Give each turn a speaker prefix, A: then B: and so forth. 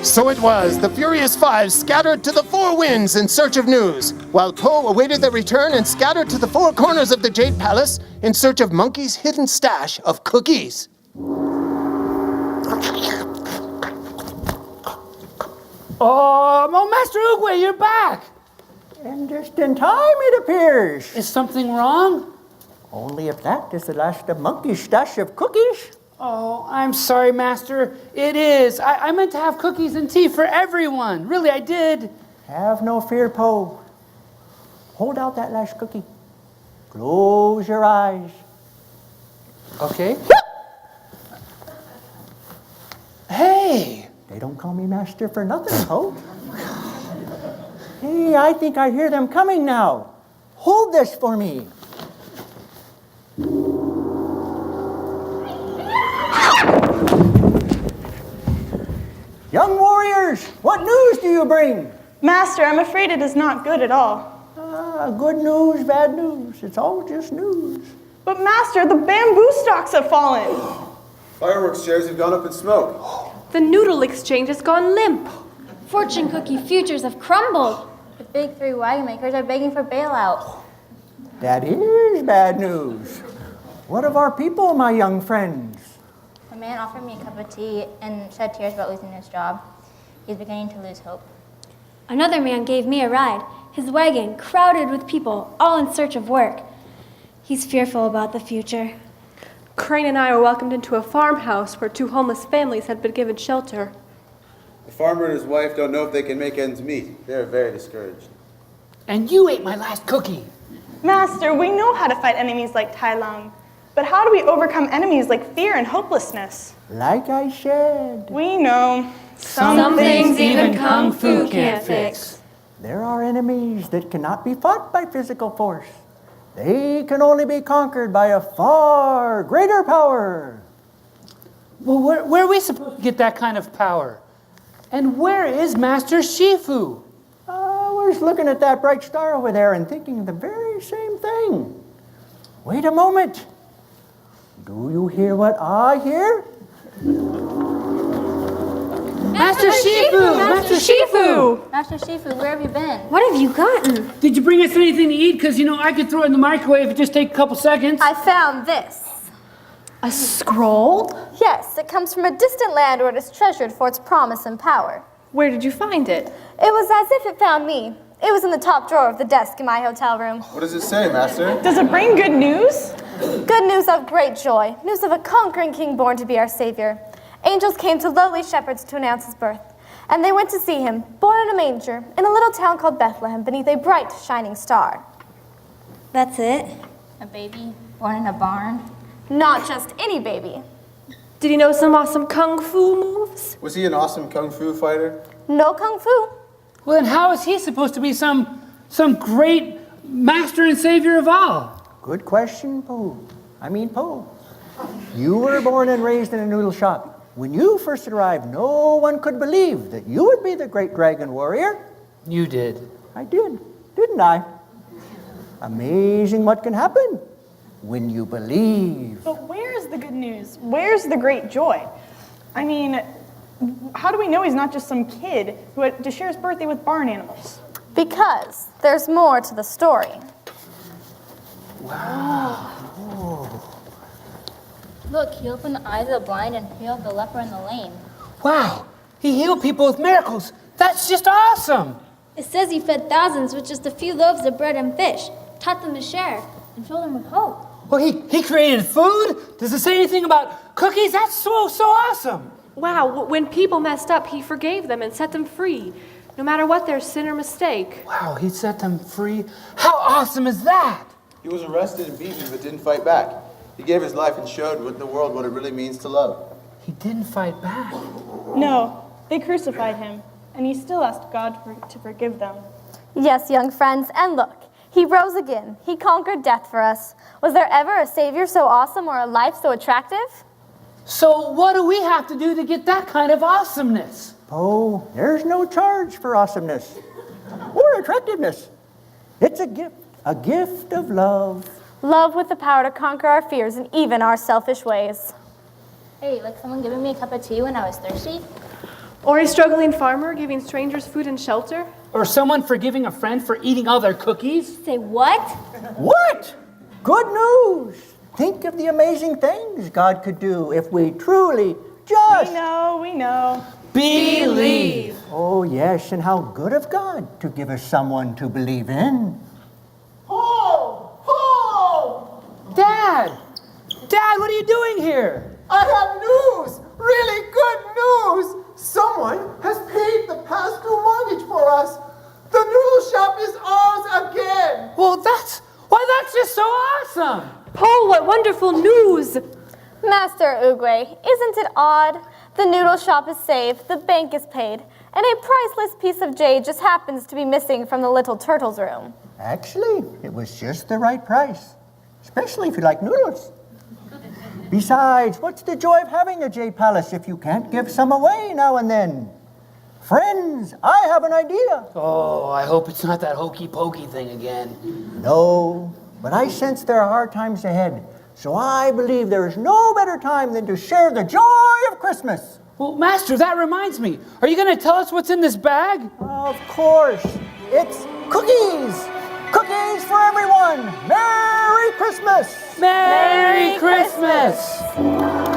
A: So it was. The Furious Five scattered to the four winds in search of news, while Po awaited their return and scattered to the four corners of the Jade Palace in search of Monkey's hidden stash of cookies.
B: Oh, Master Oogway, you're back!
C: And just in time, it appears.
B: Is something wrong?
C: Only if that is the last of Monkey's stash of cookies.
B: Oh, I'm sorry, Master. It is. I meant to have cookies and tea for everyone. Really, I did.
C: Have no fear, Po. Hold out that last cookie. Close your eyes.
B: Okay. Hey!
C: They don't call me Master for nothing, Po. Hey, I think I hear them coming now. Hold this for me. Young warriors, what news do you bring?
D: Master, I'm afraid it is not good at all.
C: Good news, bad news. It's all just news.
D: But Master, the bamboo stalks have fallen.
E: Fireworks shares have gone up in smoke.
F: The noodle exchange has gone limp.
G: Fortune cookie futures have crumbled. The big three wagon makers are begging for bailout.
C: That is bad news. What of our people, my young friends?
G: A man offered me a cup of tea and shed tears about losing his job. He's beginning to lose hope.
H: Another man gave me a ride, his wagon crowded with people, all in search of work. He's fearful about the future.
F: Crane and I were welcomed into a farmhouse where 2 homeless families had been given shelter.
E: The farmer and his wife don't know if they can make ends meet. They are very discouraged.
B: And you ate my last cookie.
D: Master, we know how to fight enemies like Tai Lung. But how do we overcome enemies like fear and hopelessness?
C: Like I said,
D: We know.
F: Some things even Kung Fu can't fix.
C: there are enemies that cannot be fought by physical force. They can only be conquered by a far greater power.
B: Well, where are we supposed to get that kind of power? And where is Master Shifu?
C: I was looking at that bright star over there and thinking the very same thing. Wait a moment. Do you hear what I hear?
B: Master Shifu! Master Shifu!
G: Master Shifu, where have you been?
H: What have you gotten?
B: Did you bring us anything to eat? Because, I could throw it in the microwave and just take a couple seconds.
I: I found this.
F: A scroll?
I: Yes, it comes from a distant land where it is treasured for its promise and power.
F: Where did you find it?
I: It was as if it found me. It was in the top drawer of the desk in my hotel room.
E: What does it say, Master?
D: Does it bring good news?
I: Good news of great joy. News of a conquering king born to be our savior. Angels came to lowly shepherds to announce his birth. And they went to see him, born in a manger, in a little town called Bethlehem, beneath a bright, shining star.
H: That's it?
G: A baby born in a barn?
I: Not just any baby.
F: Did he know some awesome Kung Fu moves?
E: Was he an awesome kung fu fighter?
I: No kung fu.
B: Well, then how is he supposed to be some great master and savior of all?
C: Good question, Po. You were born and raised in a noodle shop. When you first arrived, no one could believe that you would be the great dragon warrior.
B: You did.
C: I did, didn't I? Amazing what can happen when you believe.
D: But where's the good news? Where's the great joy? I mean, how do we know he's not just some kid who had to share his birthday with barn animals?
I: Because there's more to the story.
G: Look, he opened the eyes of the blind and healed the leper and the lame.
B: Wow, he healed people with miracles. That's just awesome.
H: It says he fed thousands with just a few loaves of bread and fish, taught them to share, and filled them with hope.
B: Well, he created food. Does it say anything about cookies? That's so awesome.
F: Wow, when people messed up, he forgave them and set them free, no matter what their sin or mistake.
B: Wow, he set them free. How awesome is that?
E: He was arrested and beaten, but didn't fight back. He gave his life and showed the world what it really means to love.
B: He didn't fight back.
D: No, they crucified him, and he still asked God to forgive them.
I: Yes, young friends, and look, he rose again. He conquered death for us. Was there ever a savior so awesome or a life so attractive?
B: So what do we have to do to get that kind of awesomeness?
C: Po, there's no charge for awesomeness or attractiveness. It's a gift of love.
I: Love with the power to conquer our fears and even our selfish ways.
G: Hey, like someone giving me a cup of tea when I was thirsty?
F: Or a struggling farmer giving strangers food and shelter?
B: Or someone forgiving a friend for eating all their cookies?
H: Say what?
C: What? Good news! Think of the amazing things God could do if we truly just...
D: We know.
B: Believe.
C: Oh, yes, and how good of God to give us someone to believe in.
A: Ho! Ho!
B: Dad! Dad, what are you doing here?
A: I have news! Really good news! Someone has paid the pastoral mortgage for us. The noodle shop is ours again.
B: Well, that's just so awesome.
F: Po, what wonderful news!
I: Master Oogway, isn't it odd? The noodle shop is saved, the bank is paid, and a priceless piece of jade just happens to be missing from the little turtle's room.
C: Actually, it was just the right price, especially if you like noodles. Besides, what's the joy of having a jade palace if you can't give some away now and then? Friends, I have an idea.
B: Oh, I hope it's not that hokey pokey thing again.
C: No, but I sense there are hard times ahead. So I believe there is no better time than to share the joy of Christmas.
B: Well, Master, that reminds me. Are you going to tell us what's in this bag?
C: Of course, it's cookies. Cookies for everyone. Merry Christmas.
B: Merry Christmas.